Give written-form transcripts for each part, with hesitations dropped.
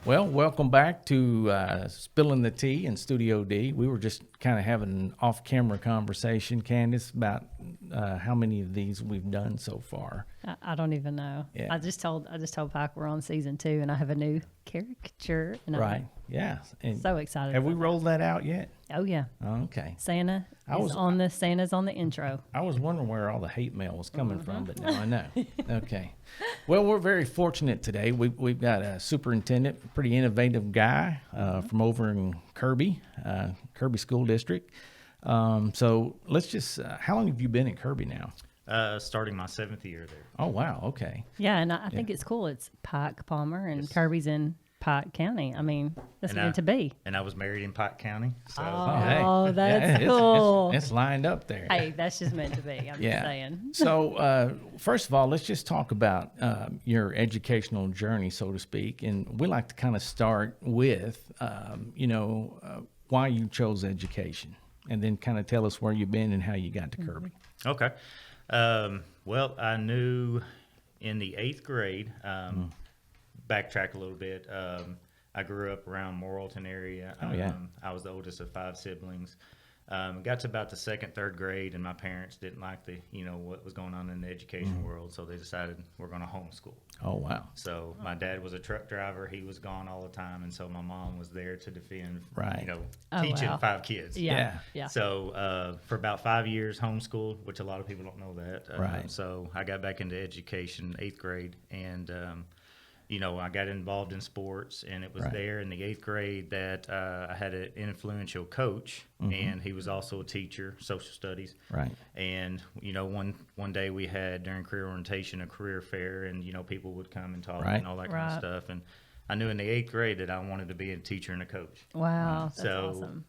Well, welcome back to Spilling the Tea in Studio D. We were just kind of having an off-camera conversation, Candace, about how many of these we've done so far. I don't even know. Yeah. I just told Pike we're on season 2, and I have a new caricature. And Right. Yeah. I'm And so excited. have we about rolled that out yet? that. Oh yeah, Okay. Santa's on the intro. I was wondering where all the hate mail was coming Mm-hmm. from, but now I know. Okay. Well, we're very fortunate today. We've got a superintendent, a pretty innovative guy from over in Kirby School District. So let's just, how long have you been in Kirby now? Starting my 7th year there. Oh, wow. Okay. Yeah, and I think it's cool. It's Pike Palmer, and Yes. Kirby's in Pike County. I mean, that's And meant to be. And I was married in Pike County. So Oh, that's it's- cool. It's lined up there. Hey, that's just meant to be. I'm just saying. So, first of all, let's just talk about your educational journey, so to speak. And we like to kind of start with, why you chose education, and then kind of tell us where you've been and how you got to Kirby. Okay. Well, I knew in the 8th grade, backtrack a little bit. I grew up around Morrilton area. Oh, yeah. I was the oldest of 5 siblings. Got to about the 2nd, 3rd grade, and my parents didn't like what was going on in the education world, so they decided we're going to homeschool. Oh, wow. So my dad was a truck driver. He was gone all the time, and so my mom was there to defend, Right. Oh, teaching wow. 5 kids. Yeah. So for about 5 years, homeschooled, which a lot of people don't know that. Right. So I got back into education, 8th grade, and I got involved in sports, and it was Right. there in the 8th grade that I had an influential coach, and he was also a teacher, social studies. Right. And one day we had during career orientation a career fair, and people would come and talk Right. and all that kind of stuff. And I knew in the 8th grade that I wanted to be a teacher and a coach. Wow, that's So, awesome.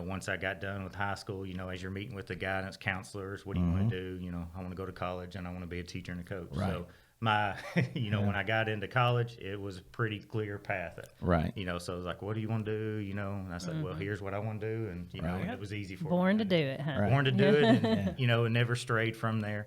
Once I got done with high school, as you're meeting with the guidance counselors, what do you want to do? I want to go to college and I want to be a teacher and a coach. Right. So my, when I got into college, it was a pretty clear path. Right. So I was like, what do you want to do? And I said, well, here's what I want to do. And, Right. and it was easy for me. Born to do it, huh? Right. Born to do it. And, it never strayed from there.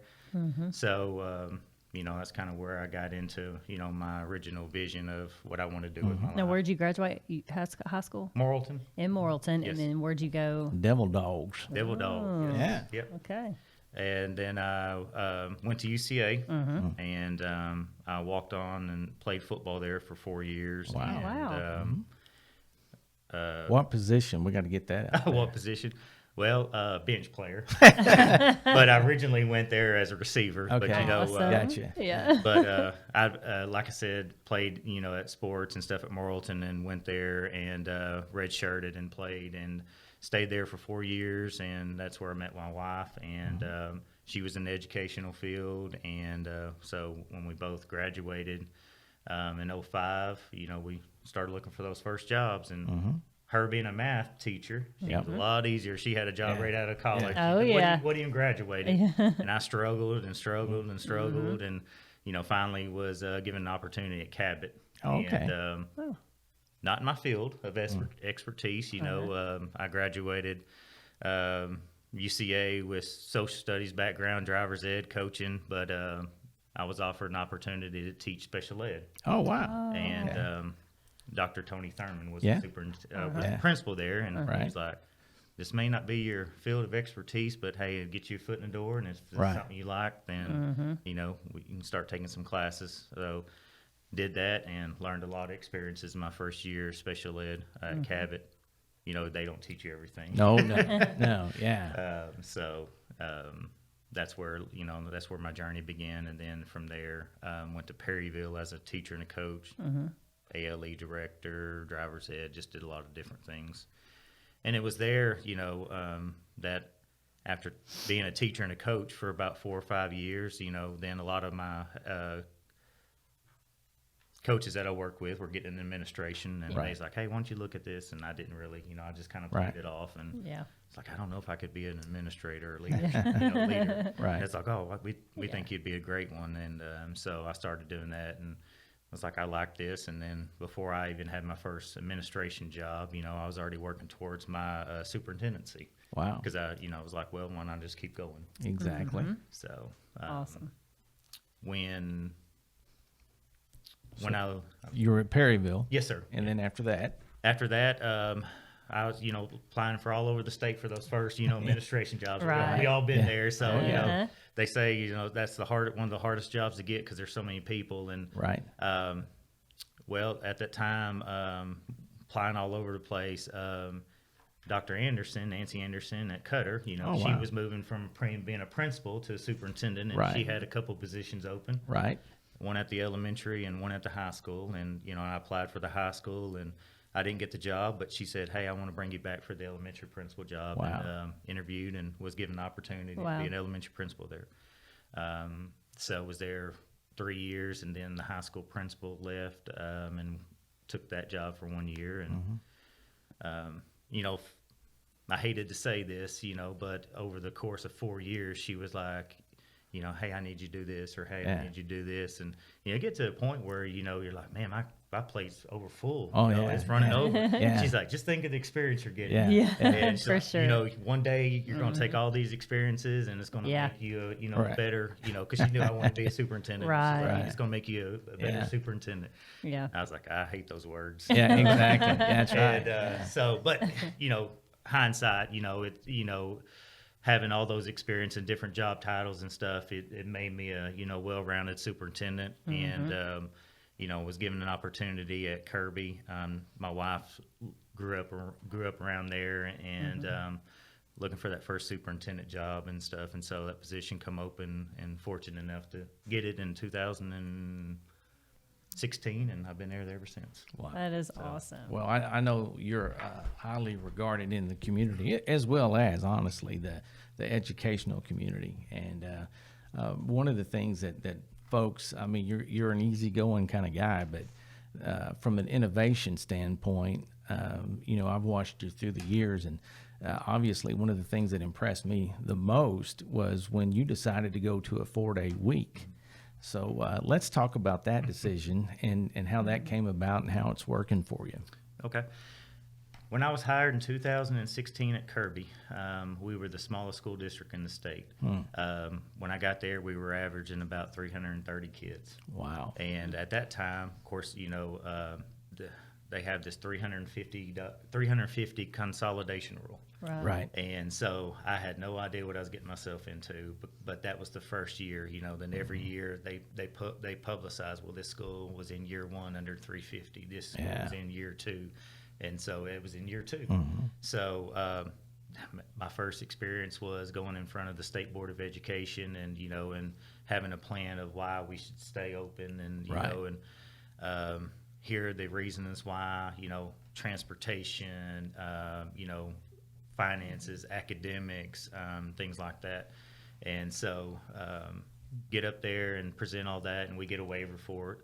So, that's kind of where I got into, my original vision of what I want to do with my life. Now, where'd you graduate? High school? Morrilton, In Morrilton, Yes. and then where'd you go? Devil dogs. Devil Dog. Yeah. Yep. Okay. And then I went to UCA, and I walked on and played football there for 4 years. Wow. And, What position? We got to get that out. what position? Well, bench player. But I originally went there as a receiver. Okay. But, Awesome. Gotcha. Yeah. but I, like I said, played, at sports and stuff at Morrilton, and went there and redshirted and played and stayed there for 4 years. And that's where I met my wife. And she was in the educational field. And so when we both graduated in 2005, we started looking for those first jobs. And her being a math teacher, she was a lot easier. She had a job right out of college. Yeah. Oh, She said, yeah. What are you graduated? And I struggled and struggled and struggled, and finally was given an opportunity at Cabot. Oh, okay. And, not in my field of expertise. I graduated UCA with social studies background, driver's ed, coaching, but I was offered an opportunity to teach special ed. Oh, wow. And Dr. Tony Thurman was Yeah. the was the principal there, and he Right. was like, this may not be your field of expertise, but hey, it'll get you a foot in the door, and if it's Right. something you like, then we can start taking some classes. So did that and learned a lot of experiences in my first year special ed at Cabot. They don't teach you everything. No, yeah. That's where my journey began, and then from there went to Perryville as a teacher and a coach, ALE director, driver's ed, just did a lot of different things. And it was there, that after being a teacher and a coach for about 4 or 5 years, then a lot of my coaches that I work with were getting in administration, and Right. they was like, hey, why don't you look at this? And I didn't really, I just kind of played Right. it off, and Yeah. it's like, I don't know if I could be an administrator or leader. Right. It's like, oh, we think you'd be a great one. And so I started doing that, and I was like, I like this. And then before I even had my first administration job, I was already working towards my superintendency. Wow. Because I was like, well, why not just keep going? Exactly. So Awesome. when when You were at Perryville. yes, sir. And then after that, I was, applying for all over the state for those first, administration jobs. Right. We all been Yeah. there. So, Uh-huh. they say, that's one of the hardest jobs to get because there's so many people. And, right. well, at that time, applying all over the place, Dr. Anderson, Nancy Anderson at Cutter, Oh, she wow. was moving from being a principal to superintendent, and Right. she had a couple positions open. Right. One at the elementary and one at the high school. And, I applied for the high school and I didn't get the job, but she said, hey, I want to bring you back for the elementary principal job. Wow. And interviewed and was given the opportunity Wow. to be an elementary principal there. So I was there 3 years, and then the high school principal left and took that job for 1 year. And, I hated to say this, but over the course of 4 years, she was like, hey, I need you to do this, or hey, Yeah. I need you to do this. And, get to a point where, you're like, man, my plate's over full. Oh, you know, yeah, it's running yeah. over. Yeah. She's like, just think of the experience you're getting. Yeah. Yeah, And she's for like, sure. one day you're going to take all these experiences and it's going to Yeah. make you, Right. better, because she knew I wanted to be a superintendent. Right. She's like, Right. it's going to make you a better Yeah. superintendent. Yeah. I was like, I hate those words. Yeah, exactly. Yeah, that's right. And but hindsight, having all those experience and different job titles and stuff, it made me a well-rounded superintendent, and was given an opportunity at Kirby. My wife grew up around there, and looking for that first superintendent job and stuff, and so that position come open, and fortunate enough to get it in 2016, and I've been there ever since. Wow. That is awesome. Well, I know you're highly regarded in the community, as well as, honestly, the educational community. And one of the things that folks, I mean, you're an easygoing kind of guy, but from an innovation standpoint, I've watched you through the years, and obviously one of the things that impressed me the most was when you decided to go to a 4-day week. So let's talk about that decision and how that came about and how it's working for you. Okay. When I was hired in 2016 at Kirby, we were the smallest school district in the state. When I got there, we were averaging about 330 kids. Wow. And at that time, of course, they have this 350 consolidation rule. Right. And so I had no idea what I was getting myself into, but that was the first year. Then every year they publicize, well, this school was in year 1 under 350. This school was in year 2, and so it was in year 2. So my first experience was going in front of the State Board of Education, and and having a plan of why we should stay open, and and here are the reasons why, transportation, finances, academics, things like that. And so get up there and present all that, and we get a waiver for it.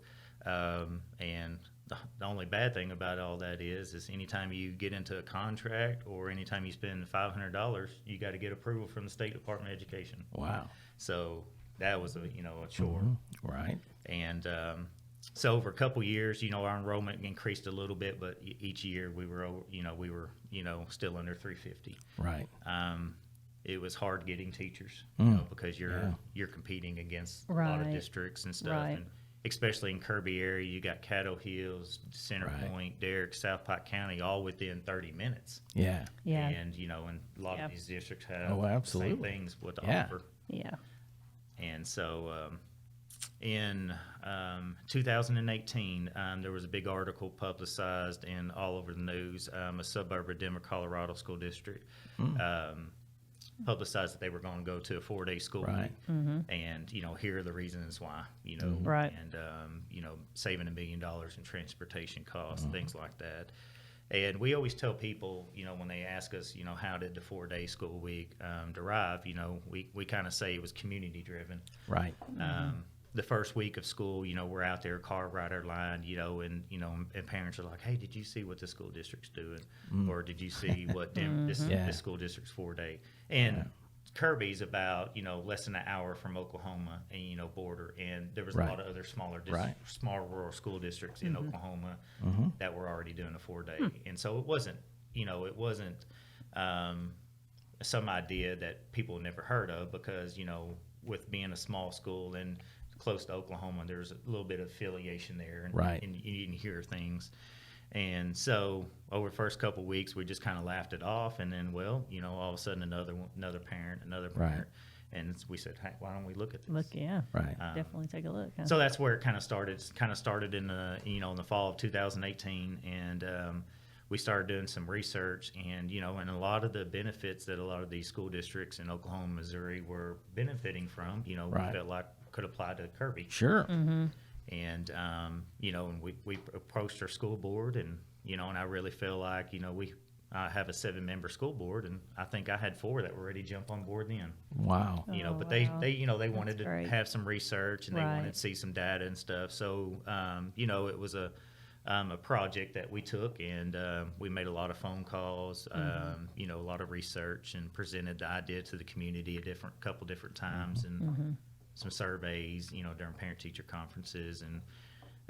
And the only bad thing about all that is anytime you get into a contract or anytime you spend $500, you got to get approval from the State Department of Education. Wow. So that was a chore. Right. And so over a couple years, our enrollment increased a little bit, but each year we were still under 350. Right. It was hard getting teachers, because you're competing against a lot of Right. districts and stuff, Right. and especially in Kirby area, you got Caddo Hills, Center Right. Point, Derrick, South Pike County, all within 30 minutes. Yeah. Yeah. And and a lot Yeah. of these districts have Oh, the absolutely. same things with the Yeah. offer. Yeah. And so in 2018, there was a big article publicized and all over the news. A suburb of Denver, Colorado school district publicized that they were going to go to a 4-day school Right. week. And, here are the reasons why, Right. and, saving $1 million in transportation costs, things like that. And we always tell people, when they ask us, how did the 4-day school week derive, we kind of say it was community driven. Right. The first week of school, we're out there, car rider line, and parents are like, hey, did you see what the school district's doing? Or did you see what this school district's 4-day? And Kirby's about, less than an hour from Oklahoma and, border. And there was a Right. lot of other smaller Right. small rural school districts in Oklahoma that were already doing a 4-day. And so it wasn't some idea that people never heard of, because, with being a small school, and close to Oklahoma. There's a little bit of affiliation there, and, Right. and you can hear things. And so over the first couple of weeks, we just kind of laughed it off, and then, well, all of a sudden another parent, Right. and we said, hey, why don't we look at this? Look, yeah. Right. Definitely take a look. Huh? So that's where it kind of started. Kind of started in the in the fall of 2018, and we started doing some research, and and a lot of the benefits that a lot of these school districts in Oklahoma, Missouri were benefiting from, Right. we felt like could apply to Kirby. Sure. And and we approached our school board, and and I really feel like I have a 7-member school board, and I think I had 4 that were ready to jump on board then. Wow. Oh, But wow. they wanted to great. have some research, and they Right. wanted to see some data and stuff. So it was a project that we took, and we made a lot of phone calls, a lot of research, and presented the idea to the community a couple different times, and some surveys, during parent-teacher conferences. And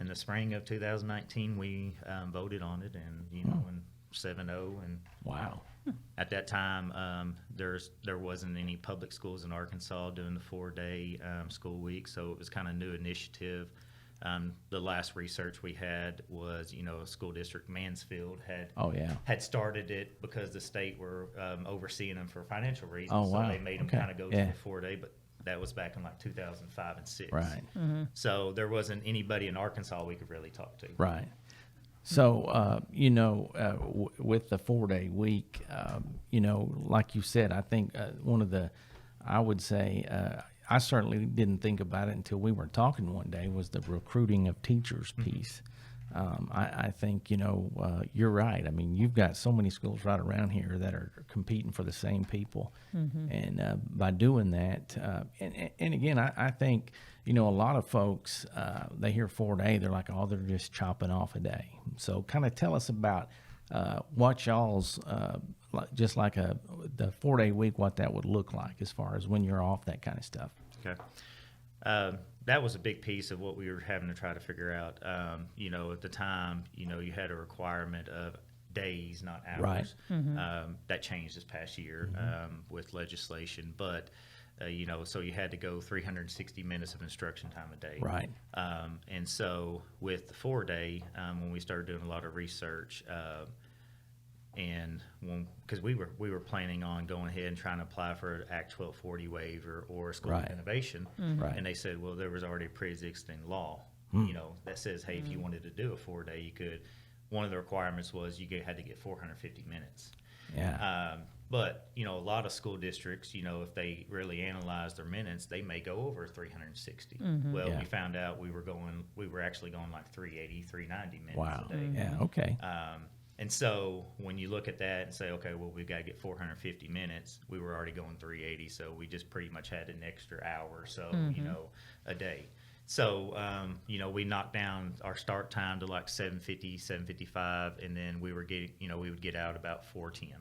in the spring of 2019, we voted on it, and and 7-0, and Wow. at that time, there wasn't any public schools in Arkansas doing the 4-day school week, so it was kind of new initiative. The last research we had was, a school district, Mansfield, Oh, yeah. had started it because the state were overseeing them for financial reasons. Oh, wow. So they made them Okay. kind of go Yeah. to the 4-day, but that was back in like 2005 and 6. Right. So there wasn't anybody in Arkansas we could really talk to. Right. So, with the 4-day week, like you said, I think I would say, I certainly didn't think about it until we were talking one day, was the recruiting of teachers piece. I think, you're right. I mean, you've got so many schools right around here that are competing for the same people. And by doing that, and again, I think, a lot of folks, they hear 4-day, they're like, oh, they're just chopping off a day. So kind of tell us about what y'all's, just like the 4-day week, what that would look like as far as when you're off, that kind of stuff. Okay. That was a big piece of what we were having to try to figure out. At the time, you had a requirement of days, not hours. Right. That changed this past year with legislation, but so you had to go 360 minutes of instruction time a day. Right. And so with the 4-day, when we started doing a lot of research, and because we were planning on going ahead and trying to apply for an Act 1240 waiver or a school Right. of innovation, Right. and they said, well, there was already a pre-existing law, that says, hey, if you wanted to do a 4-day, you could. One of the requirements was you had to get 450 minutes. Yeah. But a lot of school districts, if they really analyze their minutes, they may go over 360. Well, Yeah. we found out we were actually going like 380, 390 minutes Wow. a day. Yeah. Okay. And so when you look at that and say, okay, well, we've got to get 450 minutes, we were already going 380, so we just pretty much had an extra hour or so, a day. So, we knocked down our start time to like 7:50, 7:55, and then we would get out about 4:10.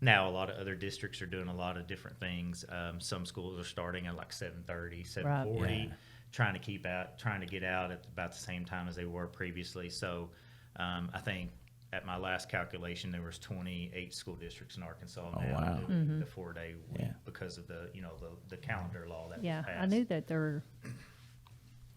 Now, a lot of other districts are doing a lot of different things. Some schools are starting at like 7:30, 7:40, Yeah. trying to get out at about the same time as they were previously. So, I think at my last calculation, there was 28 school districts in Arkansas now wow. doing the 4-day week Yeah. because of the calendar law that Yeah, was passed. I knew that there were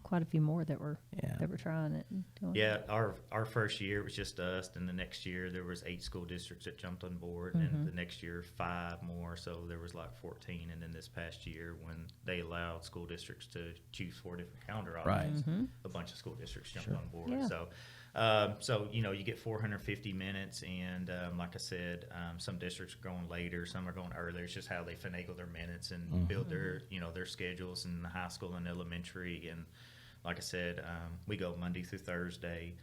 quite a few more that were Yeah. trying it. And doing Yeah, our first year it was just us, and the next year there was 8 school districts that jumped on board, and then the next year 5 more, so there was like 14. And then this past year, when they allowed school districts to choose 4 different calendar Right. options, a bunch of school districts jumped on board. Yeah. So you get 450 minutes, and like I said, some districts are going later, some are going earlier. It's just how they finagle their minutes and build their their schedules in the high school and elementary. And like I said, we go Monday through Thursday,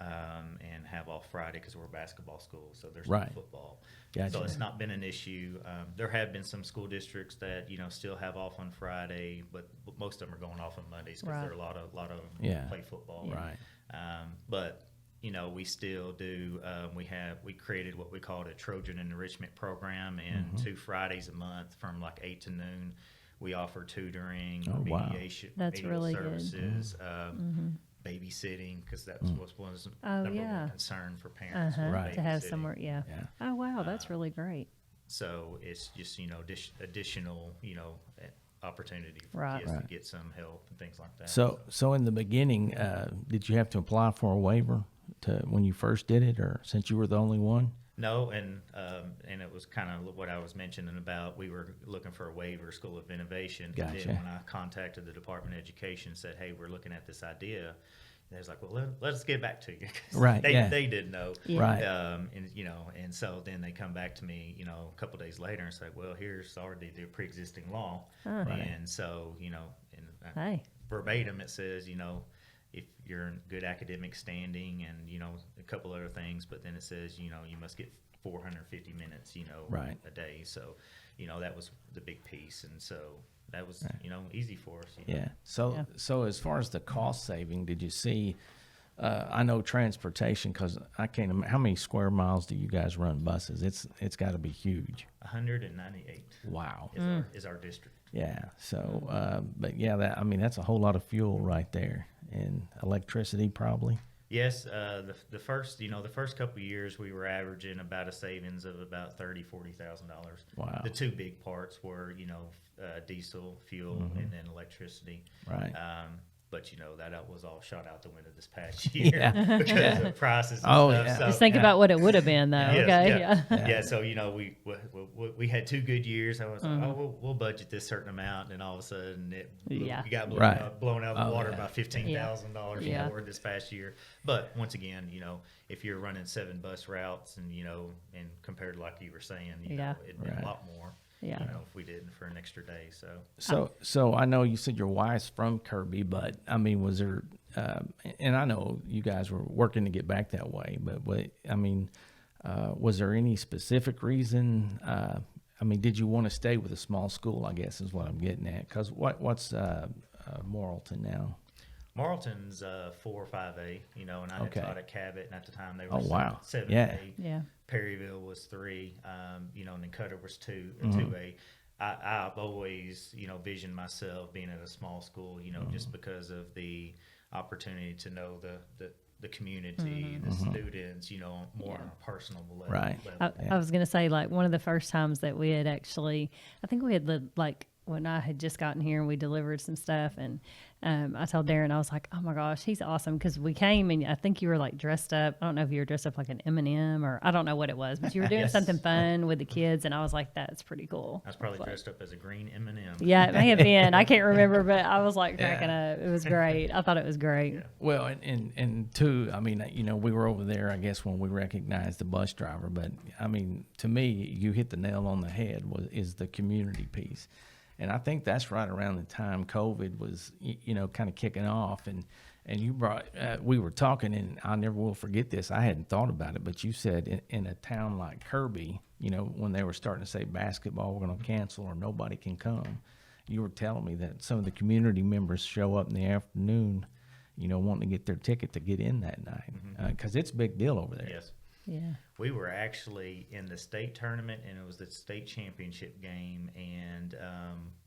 and have off Friday because we're a basketball school, so there's Right. no football. Gotcha. So it's not been an issue. There have been some school districts that still have off on Friday, but most of them are going off on Mondays because Right. there are a lot of them Yeah. play football. Right. But we still do. We created what we called a Trojan enrichment program, and 2 Fridays a month from like 8 to noon, we offer tutoring, Oh, wow. mediation, That's remedial really good. services, babysitting, because that was was Oh, number yeah. one concern for parents. Uh-huh, was Right. to have babysitting. somewhere, yeah. Yeah. Oh, wow, that's really great. So it's just additional opportunity for Right. kids to get some help and things like that. So in the beginning, did you have to apply for a waiver when you first did it, or since you were the only one? No, and it was kind of what I was mentioning about we were looking for a waiver, School of Innovation. Gotcha. And then when I contacted the Department of Education and said, hey, we're looking at this idea, they was like, well, let's get back to you. 'Cause Right, They, yeah. they didn't know. Yeah. Right. And so then they come back to me, a couple days later and say, well, here's already the pre-existing law. And so, Hey. verbatim it says, if you're in good academic standing and, a couple other things, but then it says, you must get 450 minutes, Right. a day. So, that was the big piece. And so that was, easy for us. Yeah. So as far as the cost saving, did you see? I know transportation, because I can't imagine how many square miles do you guys run buses? It's got to be huge. 198 Wow. is our district. Yeah. So, but yeah, that's a whole lot of fuel right there, and electricity probably. Yes, the first couple of years we were averaging about a savings of about $40,000. Wow. The two big parts were diesel fuel and then electricity. Right. But that was all shot out the window this past year Yeah. because of prices and Oh, stuff. yeah. So, Just think about what it would have been, though. Yes, Okay. yeah. Yeah. So we had 2 good years. I was like, we'll budget this certain amount, and all of a sudden we got blown, Right. blown out of the Oh, water yeah. about $15,000 Yeah. more this past year. But once again, if you're running 7 bus routes and and compared to like you were saying, it'd be Right. a lot more. Yeah. If we did for an extra day. So I know you said your wife's from Kirby, but I mean, was there? And I know you guys were working to get back that way, but was there any specific reason? Did you want to stay with a small school? I guess is what I'm getting at. Because what's Morrilton now? Marlton's 4 or 5A, and I had Okay. taught at Cabot, and at the time they were Oh, wow. 7A. Yeah. Yeah. Perryville was 3, and then Cutter was 2, Mm-hmm. 2A. I've always, visioned myself being at a small school, Mm-hmm. just because of the opportunity to know the community, Mm-hmm. the students, more on a personal level. Right. I was going to say, like, one of the first times that we had actually, I think we had when I had just gotten here and we delivered some stuff, and I told Darren, I was like, oh my gosh, he's awesome, because we came and I think you were like dressed up. I don't know if you were dressed up like an M&M or I don't know what it was, but you were doing Yes. something fun with the kids, and I was like, that's pretty cool. I was probably Like, dressed up as a green M&M. yeah, it may have been. I can't remember, but I was like cracking Yeah. up. It was great. I thought it was great. Well, and two, we were over there, I guess, when we recognized the bus driver. But to me, you hit the nail on the head. Is the community piece, and I think that's right around the time COVID was, kind of kicking off. And you brought, we were talking, and I never will forget this. I hadn't thought about it, but you said in a town like Kirby, when they were starting to say basketball, we're going to cancel or nobody can come. You were telling me that some of the community members show up in the afternoon, wanting to get their ticket to get in that night, because it's a big deal over there. Yes. Yeah. We were actually in the state tournament, and it was the state championship game, and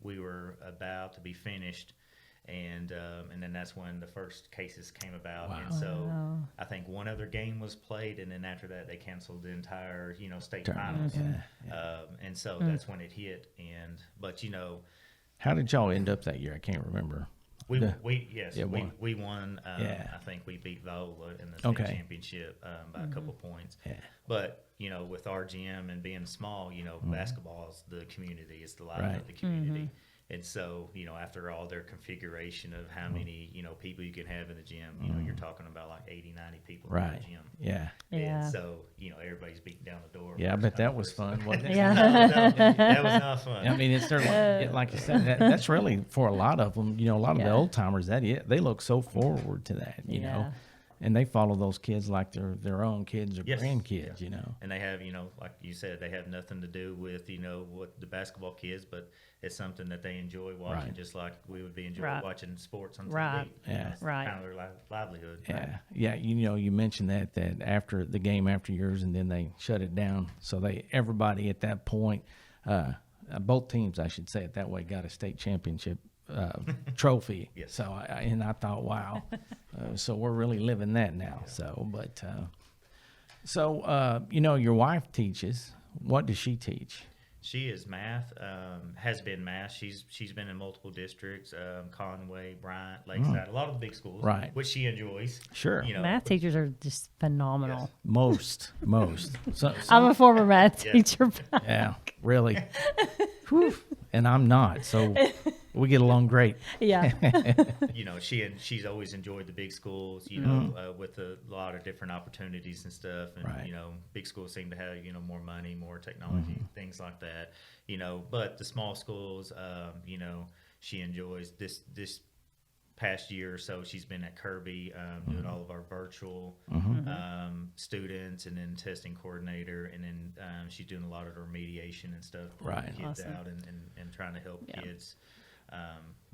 we were about to be finished, and then that's when the first cases came about. Wow. And so Wow. I think one other game was played, and then after that they canceled the entire state Tournament. finals. Yeah. And so that's when it hit. But How did y'all end up that year? I can't remember. we Yeah. won. Won. We won. Yeah. I think we beat Viola in the state Okay. championship by a couple points. Yeah. But with our gym and being small, basketball is the community. It's the life Right. of the community. And so, after all their configuration of how many, people you can have in the gym, you're talking about like 80, 90 people in Right. the gym. Yeah. Yeah. And so, everybody's beating down the door. Yeah, I first bet come, that was first fun, served. wasn't it? Yeah. That was not fun. It's certainly, like you said, that's really for a lot of them. A lot of the Yeah. old timers, they look so forward to that. You know, Yeah. and they follow those kids like they're their own kids or Yes. grandkids. Yeah. And they have, like you said, they have nothing to do with, what the basketball kids, but it's something that they enjoy watching, Right. just like we would be enjoying Right. watching sports on TV. Right. Yeah. It's Right. kind of their livelihood. Yeah, yeah. You mentioned that after the game after yours, and then they shut it down. So everybody at that point, both teams, I should say it that way, got a state championship trophy. Yes. So I thought, wow. So we're really living that now. So, your wife teaches. What does she teach? She is math, has been math. She's been in multiple districts, Conway, Bryant, Lakeside, a lot of the big schools, Right. which she enjoys. Sure. You know, Math teachers are just phenomenal. Most. So, I'm a former math Yeah. teacher. yeah, really. Whew. And I'm not, so we get along great. Yeah. you know, she's always enjoyed the big schools, you know, with a lot of different opportunities and stuff. And, Right. you know, big schools seem to have, you know, more money, more technology, things like that, you know, but the small schools, you know, she enjoys this past year or so. She's been at Kirby, doing all of our virtual, students, and then testing coordinator. And then, she's doing a lot of her mediation and stuff, pulling Right. kids Awesome. out and trying to help Yeah. kids,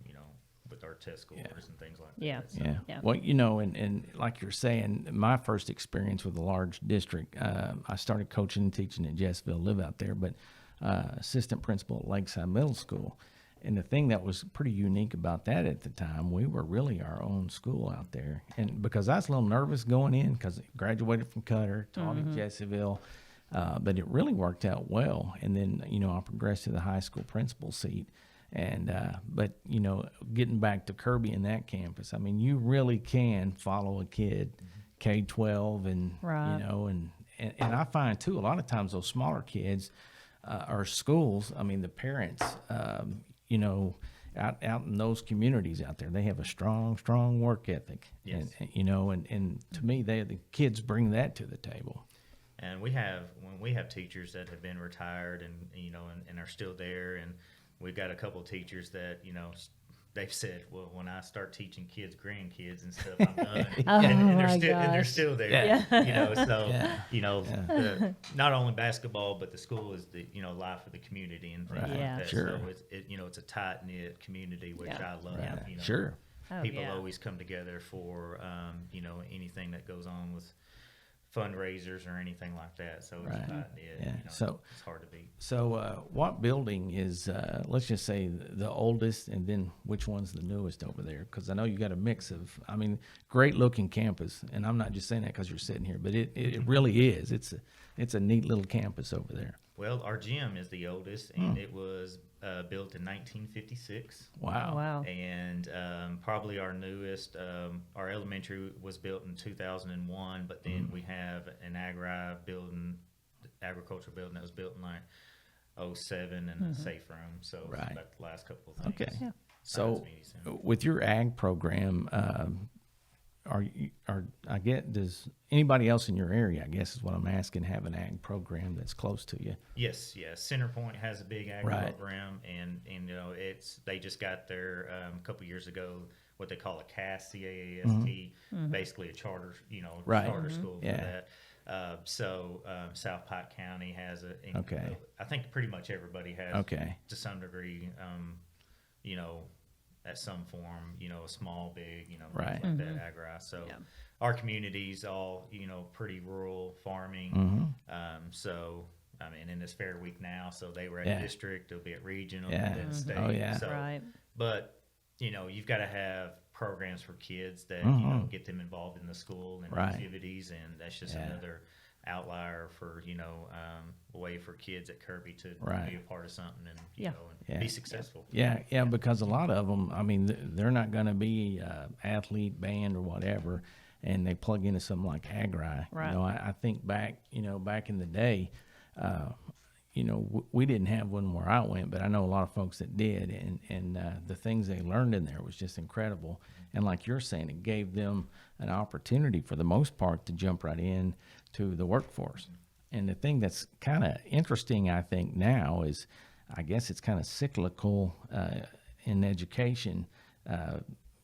you know, with our test scores and things like Yeah. that. So, Yeah. Yeah. Well, you know, and like you're saying, my first experience with a large district, I started coaching and teaching at Jessville, live out there, but assistant principal at Lakeside Middle School. And the thing that was pretty unique about that at the time, we were really our own school out there. And because I was a little nervous going in, because I graduated from Cutter, taught at Jessville, but it really worked out well. And then, you know, I progressed to the high school principal seat. And, but, you know, getting back to Kirby and that campus, I mean, you really can follow a kid K-12 and, Right. you know, and I find too, a lot of times those smaller kids or schools, I mean, the parents, you know, out in those communities out there, they have a strong work ethic. Yes. And you know, and to me, the kids bring that to the table. And when we have teachers that have been retired and, you know, and are still there, and we've got a couple of teachers that, you know, they've said, well, when I start teaching kids, grandkids and stuff, I'm done. and my they're gosh. still there. Yeah. You know, so, Yeah. you know, not only basketball, but the school is the, you know, life of the community and things Right. like Yeah. that. Sure. So you know, it's a tight knit community, which Yeah. I love. Right. You know, Sure. Oh, people yeah. always come together for, you know, anything that goes on with fundraisers or anything like that. So it's Right. tight knit. Yeah. You know, So- it's hard to beat. So, what building is, let's just say, the oldest, and then which one's the newest over there? Because I know you got a mix of, I mean, great looking campus, and I'm not just saying that because you're sitting here, but it really is. It's a neat little campus over there. Well, our gym is the oldest, and it was built in 1956. Wow. Wow. And probably our newest, our elementary was built in 2001, but then we have an agricultural building that was built in like 07 and a safe room. So Right. it's about the last couple of things. Okay. Yeah. So, Science media with your ag program, I get, does anybody else in your area, I guess is what I'm asking, have an ag program that's close to you? Yes. Centerpoint has a big ag Right. program, and you know they just got their a couple years ago what they call a CAST, CAAST, basically a charter, you know, Right. charter school for Yeah. that. South Pike County has Okay. I think pretty much everybody has Okay. to some degree, you know, at some form, you know, a small, big, you know, things Right. like that, agri. So Yeah. our community's all, you know, pretty rural farming. So, I mean, and it's Fair Week now, so they were at Yeah. district, they'll be at regional, Yeah. and then state. Oh, yeah. So, Right. but, you know, you've got to have programs for kids that, you know, get them involved in the school and Right. activities, and that's just Yeah. another outlier for, you know, a way for kids at Kirby to Right. be a part of something and, you Yeah. know, and Yeah. be successful. Yeah, because a lot of them, I mean, they're not going to be athlete, band, or whatever, and they plug into something like agri. Right. You know, I think back in the day, you know, we didn't have one where I went, but I know a lot of folks that did, and the things they learned in there was just incredible. And like you're saying, it gave them an opportunity, for the most part, to jump right in to the workforce. And the thing that's kind of interesting, I think, now is, I guess it's kind of cyclical in education.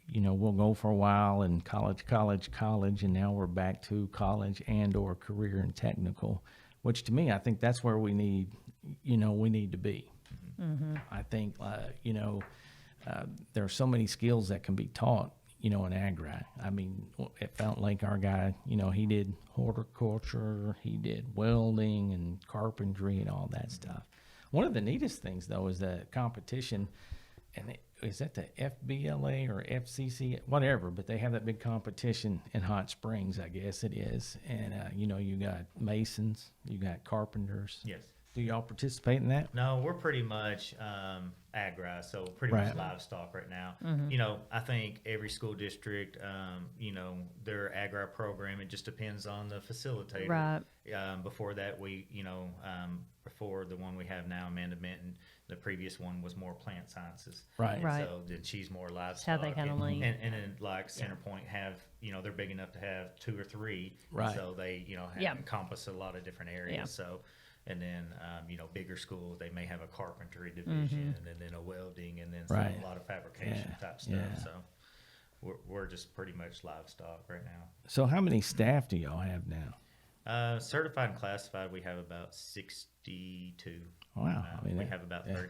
You know, we'll go for a while in college, and now we're back to college and or career and technical, which to me, I think that's where we need to be. I think, you know, there are so many skills that can be taught, you know, in agri. I mean, at Fountain Lake, our guy, you know, he did horticulture, he did welding and carpentry and all that stuff. One of the neatest things, though, is the competition, and is that the FBLA or FCC, whatever, but they have that big competition in Hot Springs, I guess it is. And, you know, you got masons, you got carpenters, Yes. Do y'all participate in that? No, we're pretty much agri, so pretty Right. much livestock right now. Mm-hmm. You know, I think every school district, you know, their agri program, it just depends on the facilitator. Right. Before that, before the one we have now, Amanda Benton, the previous one was more plant sciences. Right. Right. So then she's more livestock. how they kinda lean. And then like Centerpoint have, you know, they're big enough to have 2 or 3. Right. So they, you know, Yeah. encompass a lot of different areas. Yeah. So, and then, you know, bigger schools, they may have a carpentry division and then a welding and then Right. a lot of fabrication Yeah. type stuff. Yeah. So we're just pretty much livestock right now. So how many staff do y'all have now? Certified and classified, we have about 62. Wow. We that- have about yeah.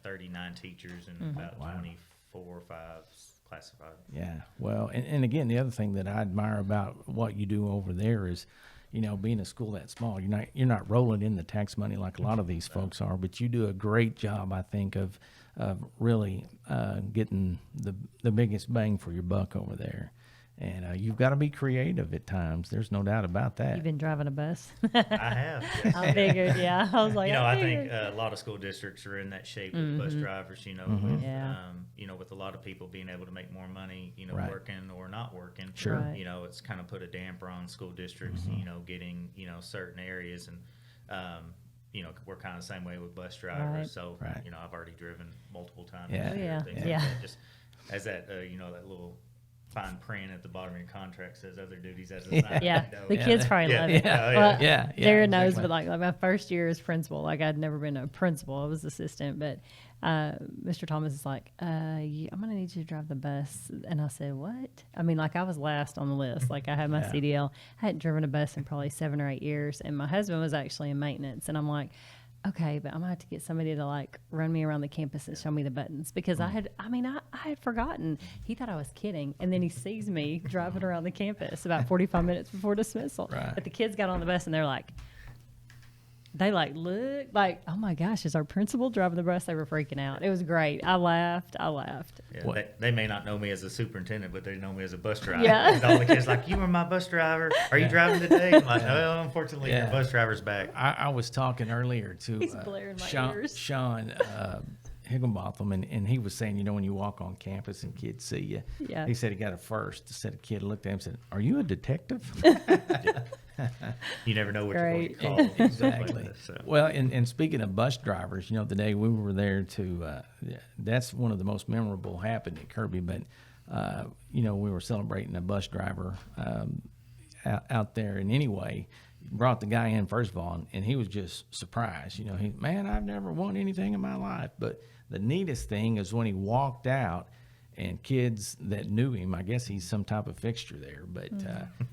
39 teachers and Mm-hmm. about Wow. 24 or 5 classified. Yeah. Well, and again, the other thing that I admire about what you do over there is, you know, being a school that small, you're not rolling in the tax money like a lot of these folks are, but you do a great job, I think, of really getting the biggest bang for your buck over there. And you've got to be creative at times. There's no doubt about that. You've been driving a bus. I have. Yes. I figured, yeah. I was like, You know, I think figured. a lot of school districts are in that shape with bus drivers, you know, with, Yeah. you know, with a lot of people being able to make more money, you know, Right. working or not working. Sure. Right. You know, it's kind of put a damper on school districts, you know, getting, you know, certain areas. And, you know, we're kind of the same way with bus drivers. Right. So, Right. you know, I've already driven multiple times. Yeah. this year, Oh, yeah. things like Yeah. that. Just as that, you know, that little fine print at the bottom of your contract says other duties as assigned. Yeah, you know. the kids probably Yeah. love it. Yeah. Oh, Well, yeah. Darren knows, exactly. but like my first year as principal, like I'd never been a principal. I was assistant, but Mr. Thomas is like, I'm gonna need you to drive the bus, and I said, what? I mean, like I was last on the list. Like I had my Yeah. CDL. I hadn't driven a bus in probably 7 or 8 years, and my husband was actually in maintenance, and I'm like, okay, but I'm gonna have to get somebody to like run me around the campus and show me the buttons because I had forgotten. He thought I was kidding, and then he sees me driving around the campus about 45 minutes before dismissal. Right. But the kids got on the bus and they're like, they like look like, oh my gosh, is our principal driving the bus? They were freaking out. It was great. I laughed. Yeah, What- they may not know me as a superintendent, but they know me as a bus driver. Yeah. And all the kids like, you were my bus driver. Are you driving today? I'm like, no, unfortunately, Yeah. your bus driver's back. I was talking earlier to He's blaring my Sean, ears. Sean Higginbotham, and he was saying, you know, when you walk on campus and kids see you, Yeah. he said he got a first. Said a kid looked at him and said, "Are you a detective?" You never know what Great. you're going to get called. and stuff like Exactly. that, so. Well, and speaking of bus drivers, you know, the day we were there that's one of the most memorable happened at Kirby. But you know, we were celebrating a bus driver out there, and anyway, brought the guy in first of all, and he was just surprised. You know, man, I've never won anything in my life. But the neatest thing is when he walked out. And kids that knew him, I guess he's some type of fixture there. But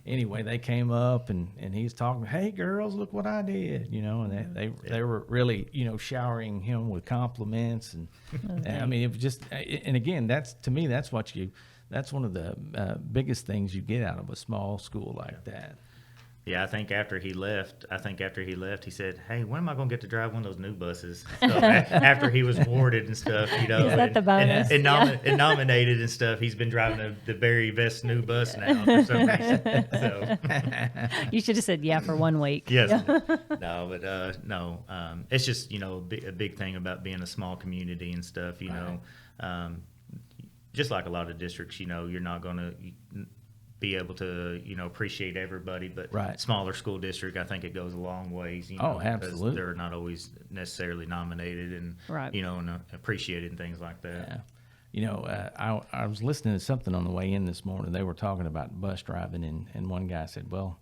anyway, they came up and he's talking, hey, girls, look what I did, you know, and they were really, you know, showering him with compliments. And I mean, it was just, and again, to me, that's one of the biggest things you get out of a small school like that. Yeah, I think after he left, he said, hey, when am I going to get to drive one of those new buses? So after he was awarded and stuff, you know. Is that the bonus? And Yeah. nominated and stuff, he's been driving the very best new bus now for some reason. So, You should have said yeah for 1 week. yes. No, but no. It's just, you know, a big thing about being a small community and stuff, you know. Just like a lot of districts, you know, you're not going to be able to, you know, appreciate everybody, but Right. smaller school district, I think it goes a long ways, you Oh, know, absolutely. because they're not always necessarily nominated and, Right. you know, and appreciated and things like that. Yeah. You know, I was listening to something on the way in this morning. They were talking about bus driving, and one guy said, well,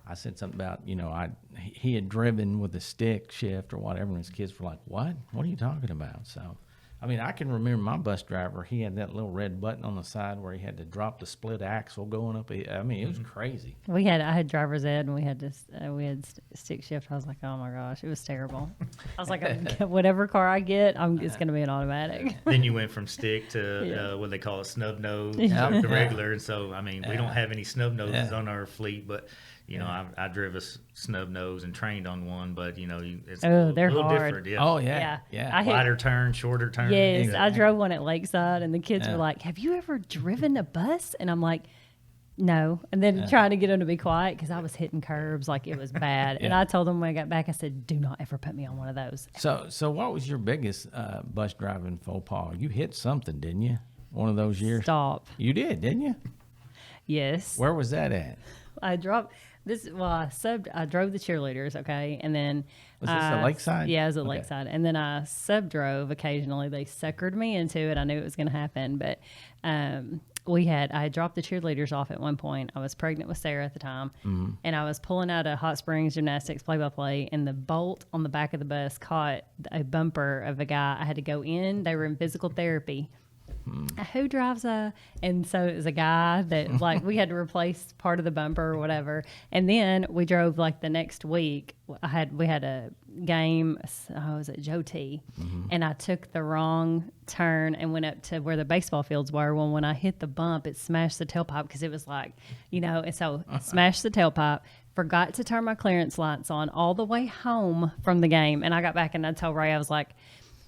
I said something about, you know, he had driven with a stick shift or whatever, and his kids were like, what? What are you talking about? So, I mean, I can remember my bus driver, he had that little red button on the side where he had to drop the split axle going up. I mean, it was crazy. I had driver's ed, and we had stick shift. I was like, oh my gosh, it was terrible. I was like, whatever car I get, it's going to be an automatic. Then you went from stick to Yeah. what they call a snub nose Yeah. to regular. And so, I mean, we don't have any snub noses Yeah. on our fleet, but, you know, I drove a snub nose and trained on one, but, you know, it's Oh, they're a little hard. different. Yeah. Oh, Yeah. yeah. I hit- Wider turn, shorter turn. Yes, Exactly. I drove one at Lakeside, and the kids Yeah. were like, have you ever driven a bus? And I'm like, No. And then trying to get him to be quiet because I was hitting curbs like it was bad. And Yeah. I told him when I got back, I said, do not ever put me on one of those. So what was your biggest bus driving faux pas? You hit something, didn't you? One of those years? Stop. You did, didn't you? Yes. Where was that at? I dropped this. Well, I drove the cheerleaders, okay, and then Was this at Lakeside? Yeah, it was at Okay. Lakeside, and then I sub drove occasionally. They suckered me into it. I knew it was going to happen, but I had dropped the cheerleaders off at one point. I was pregnant with Sarah at the time, and I was pulling out of Hot Springs Gymnastics play-by-play, and the bolt on the back of the bus caught a bumper of a guy. I had to go in. They were in physical therapy. Who drives and so it was a guy that like we had to replace part of the bumper or whatever, and then we drove like the next week. We had a game. I was at Joe T, and I took the wrong turn and went up to where the baseball fields were. Well, when I hit the bump, it smashed the tailpipe because it was like, and so smashed the tailpipe. Forgot to turn my clearance lights on all the way home from the game, and I got back and I told Ray, I was like,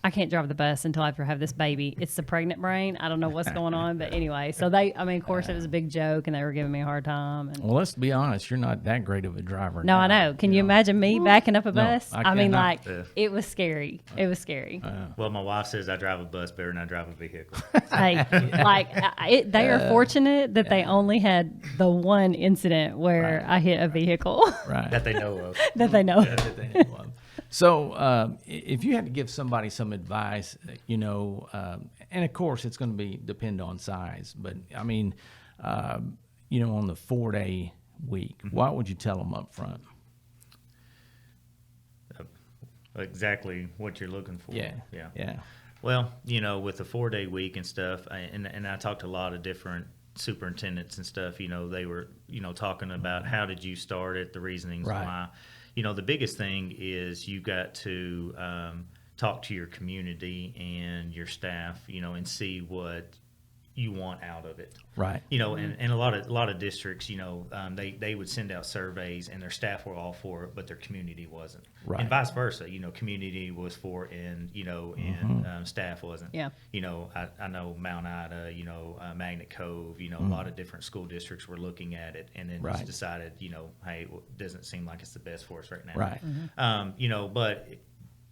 I can't drive the bus until after I have this baby. It's the pregnant brain. I don't know what's going on, but anyway. So of course, it was a big joke, and they were giving me a hard time. And Well, let's be honest. You're not that great of a driver. no, now, I know. Can you imagine me backing up a No, bus? I I mean, cannot. like Yeah. it was scary. It was scary. Well, my wife says I drive a bus better than I drive a vehicle. Hey, they are fortunate that they only had the one incident where I hit a vehicle Right. that they know of. that they know. that they know of. So, if you had to give somebody some advice, and of course it's going to depend on size, but I mean, on the 4-day week, what would you tell them up front? Exactly what you're looking for. Yeah. Well, with the 4-day week and stuff, and I talked to a lot of different superintendents and stuff. They were talking about how did you start it, the reasonings Right. why. The biggest thing is you got to talk to your community and your staff, and see what you want out of it. Right. And a lot of districts, they would send out surveys and their staff were all for it, but their community wasn't. Right. And vice versa, community was for it and staff wasn't. Yeah. I know Mount Ida, Magnet Cove, a lot of different school districts were looking at it and then Right. just decided, hey, it doesn't seem like it's the best for us right now. Right. But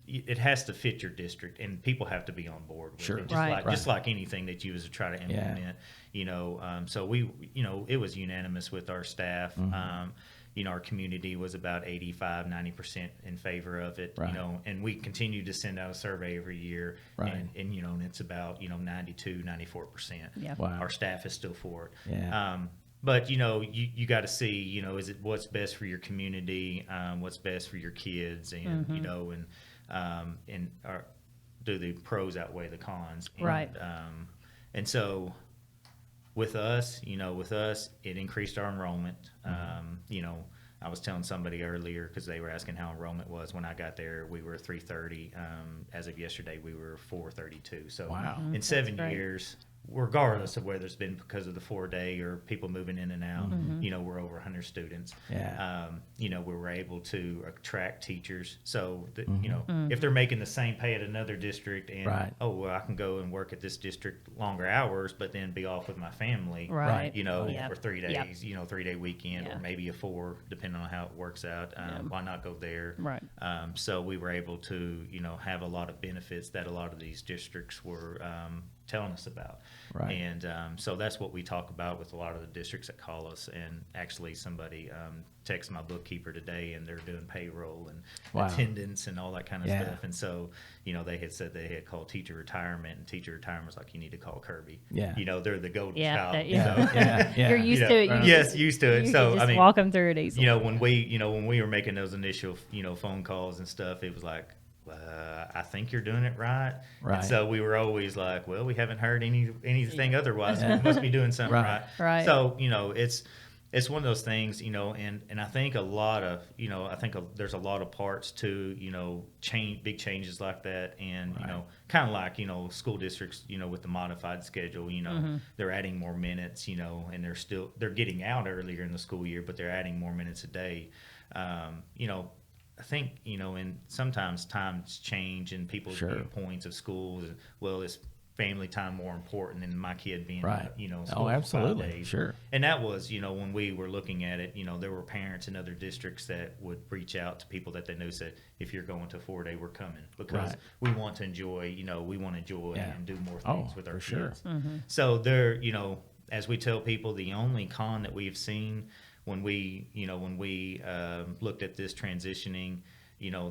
it has to fit your district, and people have to be on board with Sure. it. Right. Just like anything that you was to try to implement. So we, it was unanimous with our staff. Our community was about 85-90% in favor of it. Right. And we continue to send out a survey every year. Right. And it's about 92-94%. Yeah. Wow. Our staff is still for it. Yeah. But you got to see, is it what's best for your community, what's best for your kids, and and do the pros outweigh the cons? And, Right. And so with us, it increased our enrollment. I was telling somebody earlier because they were asking how enrollment was. When I got there, we were 330. As of yesterday, we were 432. So Wow. in 7 great. years, regardless of whether it's been because of the 4-day or people moving in and out, we're over 100 students. Yeah. We were able to attract teachers. So, that, if they're making the same pay at another district and, Right. I can go and work at this district longer hours, but then be off with my family, Right. for 3 Yep. days, 3-day weekend Yeah. or maybe a 4, depending on how it works out. Why not go there? Right. So we were able to, have a lot of benefits that a lot of these districts were telling us about. Right. And so that's what we talk about with a lot of the districts that call us. And actually somebody texted my bookkeeper today, and they're doing payroll and Wow. attendance and all that kind of Yeah. stuff. And so, they had said they had called teacher retirement, and teacher retirement was like, you need to call Kirby. Yeah. They're the golden Yeah, child. that- you know? Yeah. You're used to it. You Yes, just- used to it. you So, can I just mean, walk them through it easily. when we were making those initial, phone calls and stuff, it was like, I think you're doing it right. Right. And so we were always like, well, we haven't heard anything otherwise. So we must be doing something Right. right. Right. So, it's one of those things, and I think there's a lot of parts to, big changes like that. And, Right. kind of like, school districts, with the modified schedule, they're adding more minutes, and they're getting out earlier in the school year, but they're adding more minutes a day. I think, and sometimes times change and people's Sure. viewpoints of schools. Well, it's family time more important than my kid being, Right. in Oh, school for 5 absolutely. days. Sure. And that was, when we were looking at it, there were parents in other districts that would reach out to people that they knew, said, if you're going to 4-day, we're coming, because Right. we want to enjoy, Yeah. and do more things Oh, with our for sure. kids. So there, as we tell people, the only con that we've seen when we looked at this transitioning,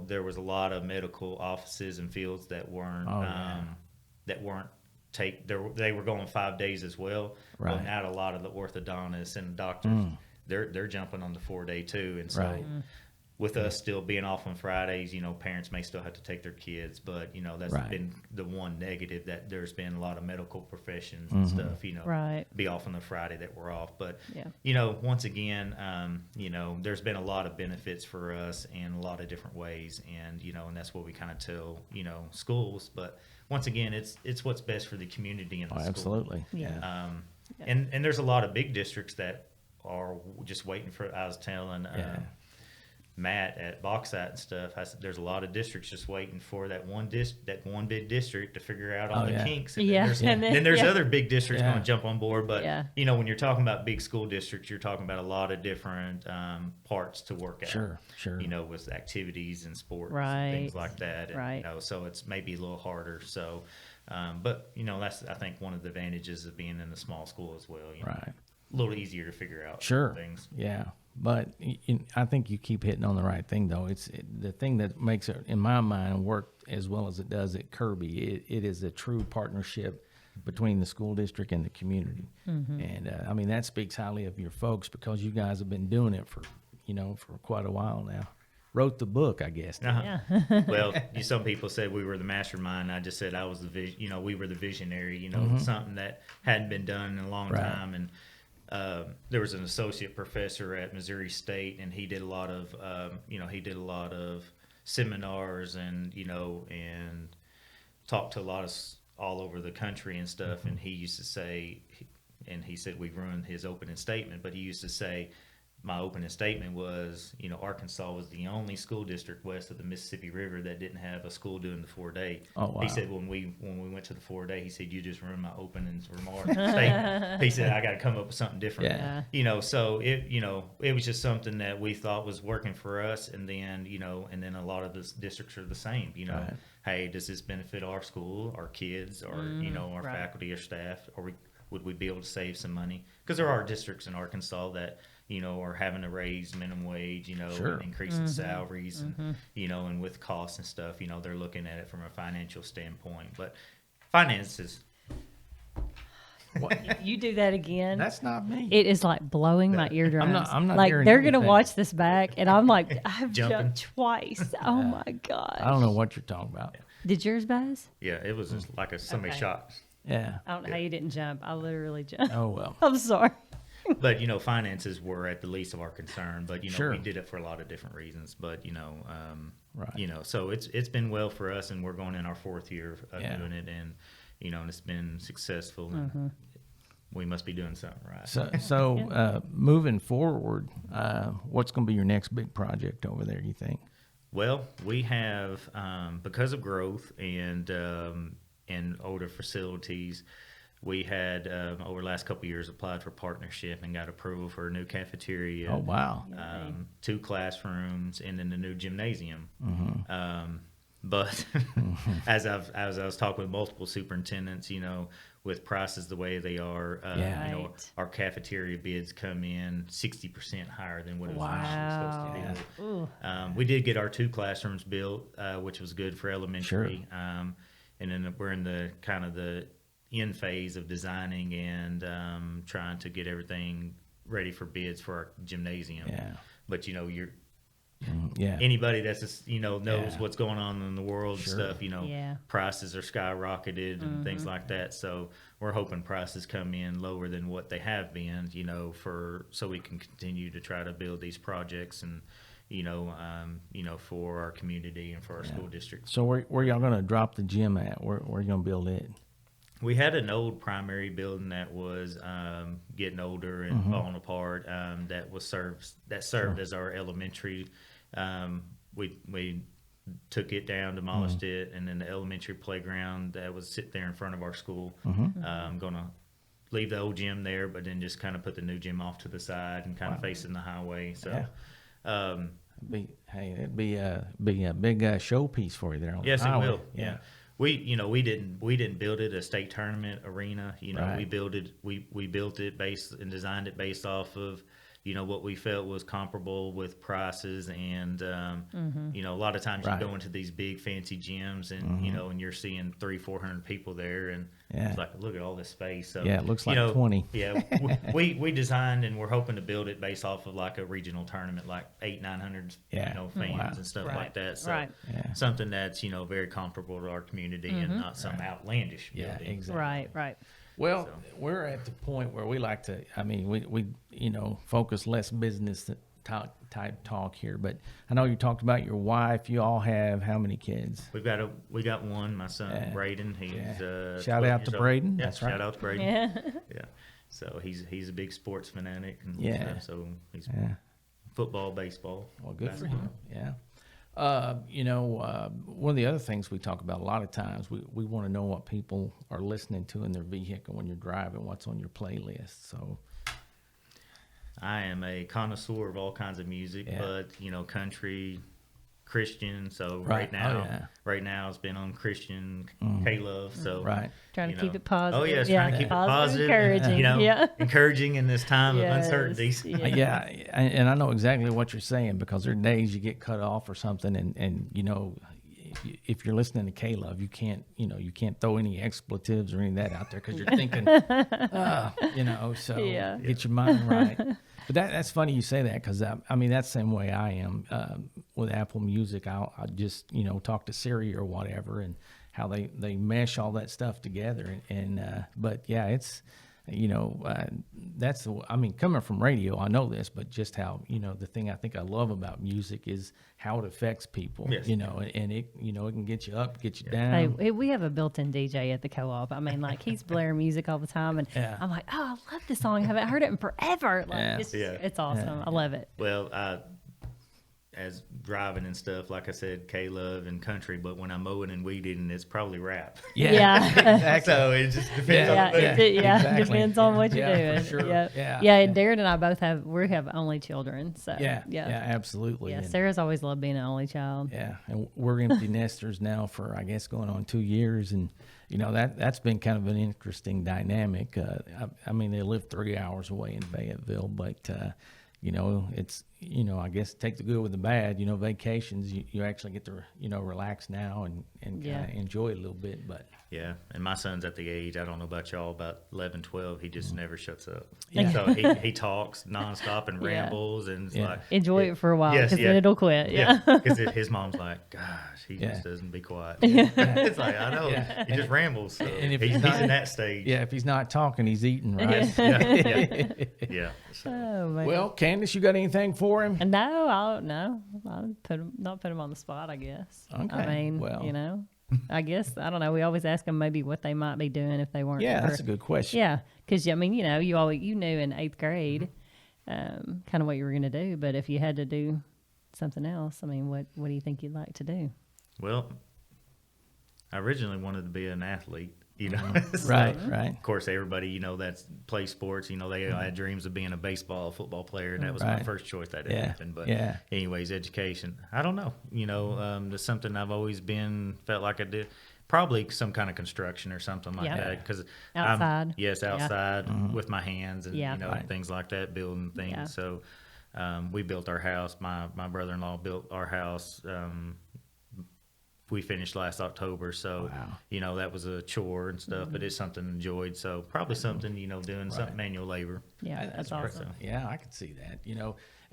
there was a lot of medical offices and fields that weren't Oh, yeah. they were going 5 days as well. Well, Right. now a lot of the orthodontists and doctors, they're jumping on the 4-day too, and so. Right. With us still being off on Fridays, parents may still have to take their kids, but that's Right. been the one negative, that there's been a lot of medical professions and stuff, Right. be off on the Friday that we're off. But Yeah. once again, there's been a lot of benefits for us in a lot of different ways, and and that's what we kind of tell schools. But once again, it's what's best for the community and the Oh, school. absolutely. Yeah. Yeah. And there's a lot of big districts that are just waiting for. I was telling Matt at Bauxite and stuff, I said there's a lot of districts just waiting for that one big district to figure out all Oh, the yeah. kinks. And Yeah. then there's Yeah. other big districts Yeah. going to jump on board. But Yeah. when you're talking about big school districts, you're talking about a lot of different parts to work out. Sure. With activities and sports Right. and things like that. And, Right. So it's maybe a little harder. So, but that's, I think, one of the advantages of being in a small school as well. Right. A little easier to figure out Sure. things. Yeah. But I think you keep hitting on the right thing, though. The thing that makes it, in my mind, work as well as it does at Kirby. It is a true partnership between the school district and the community. And I mean, that speaks highly of your folks, because you guys have been doing it for quite a while now. Wrote the book, I guess. Uh-huh. Yeah. Well, some people said we were the mastermind. I just said I was the we were the visionary. Something that hadn't been done in a long Right. time. And there was an associate professor at Missouri State, and he did a lot of seminars and talked to a lot of all over the country and stuff. And he used to say, and he said we ruined his opening statement, but he used to say, my opening statement was, Arkansas was the only school district west of the Mississippi River that didn't have a school doing the 4-day. Oh, wow. He said when we went to the 4-day, he said, you just ruined my opening remark statement. He said, I got to come up with something different. Yeah. So it was just something that we thought was working for us, and then and then a lot of the districts are the same. Right. Hey, does this benefit our school, our kids, or our right. faculty or staff, or would we be able to save some money? Because there are districts in Arkansas that are having to raise minimum wage, Sure. and increasing salaries, and and with costs and stuff, they're looking at it from a financial standpoint. But finances, You do that again. That's not me. It is like blowing my eardrums. I'm not like hearing they're gonna anything. watch this back, and I'm like, I've Jumping. jumped twice. Oh my gosh! I don't know what you're talking about. Did yours buzz? yeah, it was just like somebody Okay. shot. Yeah. I don't know how you didn't jump. I literally jumped. Oh, well. I'm sorry. But finances were at the least of our concern. But Sure. we did it for a lot of different reasons. But Right. so it's been well for us, and we're going in our 4th year of Yeah. doing it, and and it's been successful. And we must be doing something right. So moving forward, what's going to be your next big project over there, you think? Well, we have, because of growth and older facilities, we had, over the last couple of years, applied for partnership and got approval for a new cafeteria. Oh, wow. 2 classrooms, and then the new gymnasium. But as I was talking with multiple superintendents, with prices the way they are, Yeah. Right. our cafeteria bids come in 60% higher than what it was Wow. initially supposed to be. Ooh. We did get our 2 classrooms built, which was good for elementary. And then we're in the kind of the end phase of designing and trying to get everything ready for bids for our gymnasium. Yeah. But you're Yeah. anybody that's just, knows Yeah. what's going on in the world Sure. and stuff, Yeah. prices are skyrocketed and things like that. So we're hoping prices come in lower than what they have been, so we can continue to try to build these projects and, for our community and for our school district. So where y'all going to drop the gym at? Where you going to build it? We had an old primary building that was getting older and falling apart. That served as our elementary. We took it down, demolished it, and then the elementary playground that was sit there in front of our school. Gonna leave the old gym there, but then just kind of put the new gym off to the side and kind of facing the highway. So, It'd be a big showpiece for you there on yes, the it highway. will. Yeah. We didn't build it a state tournament arena. Right. We built it based and designed it based off of what we felt was comparable with prices, and a lot of times Right. you go into these big fancy gyms and and you're seeing 300-400 people there, and it's like, look at all this space. So Yeah, it looks like 20. Yeah, we designed, and we're hoping to build it based off of like a regional tournament, like 800-900 fans and stuff like that. So something that's very comparable to our community and not some outlandish building. Exactly. Right. Well, we're at the point where we like to. I mean, we focus less business type talk here. But I know you talked about your wife. You all have how many kids? We got one. My son Braden. He's shout out to Braden. Yeah, that's right. Shout out to Braden. Yeah. So he's a big sports fanatic. And Yeah. stuff, so he's football, baseball. Well, good basketball. for him. Yeah. One of the other things we talk about a lot of times, we want to know what people are listening to in their vehicle when you're driving, what's on your playlist. So I am a connoisseur of all kinds of music, but country, Christian. So right now it's been on Christian K-Love. So Trying to keep it positive. Oh yes, trying to keep it positive, encouraging. Encouraging in this time of uncertainties. Yeah, and I know exactly what you're saying, because there are days you get cut off or something, and if you're listening to K-Love, you can't throw any expletives or any of that out there, because you're thinking, get your mind right. But that's funny you say that, because I mean, that's the same way I am with Apple Music. I just talk to Siri or whatever, and how they mesh all that stuff together, but yeah, it's that's coming from radio, I know this, but just how the thing I think I love about music is how it affects people. Yes. And it it can get you up, get you down. Hey, we have a built-in DJ at the co-op. I mean, like, he's blaring music all the time, and I'm like, oh, I love this song. I haven't heard it in forever. Like, it's awesome. I love it. Well, as driving and stuff, like I said, K-Love and country, but when I'm mowing and weeding, it's probably rap. Yeah. Exactly. So it just depends on the mood. Exactly. Depends on what you're doing. For sure. Yeah. And Darren and I both have only children. So absolutely. Yeah, And, Sarah's always loved being an only child. yeah, and we're empty nesters now for, I guess, going on 2 years, and that's been kind of an interesting dynamic. I mean, they live 3 hours away in Fayetteville, but it's I guess take the good with the bad. Vacations, you actually get to relax now and kind of enjoy it a little bit. But yeah, and my son's at the age, I don't know about y'all, about 11, 12, he just never shuts up. Yeah. So he talks nonstop and rambles, and it's like, enjoy it for a while, Yes, because then it'll quit. Because his mom's like, gosh, he just doesn't be quiet. It's like, I know, he just rambles. So And if he's he's not- in that stage. yeah, if he's not talking, he's eating, right? Yeah. So, Oh, man. Well, Candace, you got anything for him? No, I'll not put him on the spot, I guess. Okay, I mean, well. I guess, I don't know. We always ask them maybe what they might be doing if they weren't. Yeah, ever- that's a good question. Yeah, because you knew in 8th grade, kind of what you were going to do. But if you had to do something else, I mean, what do you think you'd like to do? well, I originally wanted to be an athlete, So, Right. Of course, everybody, that's play sports, they all had dreams of being a baseball, football player, and that was my Right. first choice. That didn't happen. But Yeah. anyways, education. I don't know. There's something I've always felt like I did. Probably some kind of construction or something like Yeah. that. Because Outside. outside with my hands and Yeah. things like that, building things. Yeah. So we built our house. My brother-in-law built our house. We finished last October, so that was a chore and stuff, but it's something enjoyed. So probably something doing something manual labor. Yeah, that's awesome. Yeah, I could see that.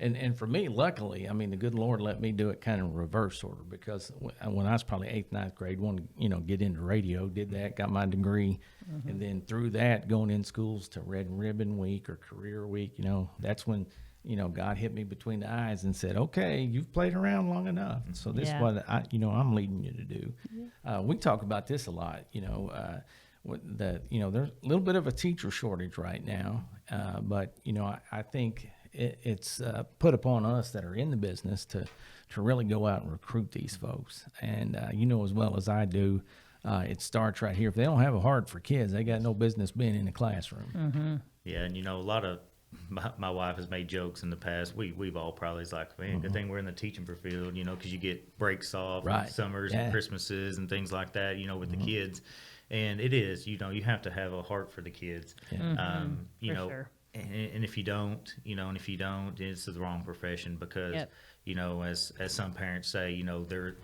And for me, luckily, I mean, the good Lord let me do it kind of reverse order, because when I was probably 8th, 9th grade, wanted to get into radio, did that, got my degree, and then through that, going in schools to Red Ribbon Week or Career Week, that's when God hit me between the eyes and said, okay, you've played around long enough. And so this is what I'm leading you to do. We talk about this a lot, there's a little bit of a teacher shortage right now. But, I think it's put upon us that are in the business to really go out and recruit these folks. And you know as well as I do, it starts right here. If they don't have a heart for kids, they got no business being in the classroom. Yeah, and a lot of my wife has made jokes in the past. We've all probably is like, man, good thing we're in the teaching field, because you get breaks off, Right. summers Yeah. and Christmases and things like that, with the kids. And it is, you have to have a heart for the kids. Yeah. You For know, sure. and if you don't, it's the wrong profession because. Yep. As some parents say, they're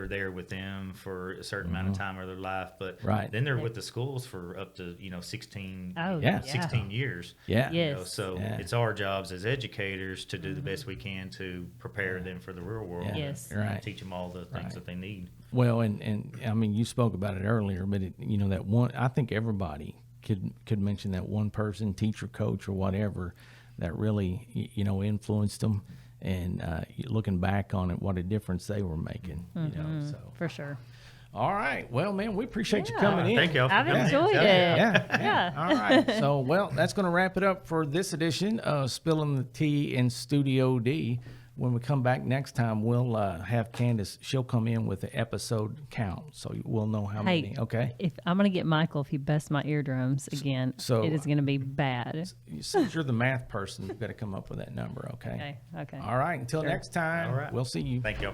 there with them for a certain amount of time of their life, but Right. then they're with the schools for up to 16, Oh, Yeah. 16 years. Yeah. Yes. So Yeah. it's our jobs as educators to do the best we can to prepare them for the real world. Yeah. Yes. And Right. teach them all the things Right. that they need. Well, and I mean, you spoke about it earlier, but that one, I think everybody could mention that one person, teacher, coach, or whatever, that really, influenced them. And looking back on it, what a difference they were making, so. For sure. All right. Well, man, we appreciate you Yeah. coming in. Thank y'all for I've coming in. enjoyed Yeah. it. Yeah. All right. So, well, that's going to wrap it up for this edition of Spilling the Tea in Studio D. When we come back next time, we'll have Candace. She'll come in with the episode count, so we'll know how Hey, many. Okay. If I'm gonna get Michael if he busts my eardrums again, So- it is gonna be bad. Since you're the math person, you've got to come up with that number. Okay. Okay. Okay. All right. Until next time, All right. we'll see you. Thank y'all.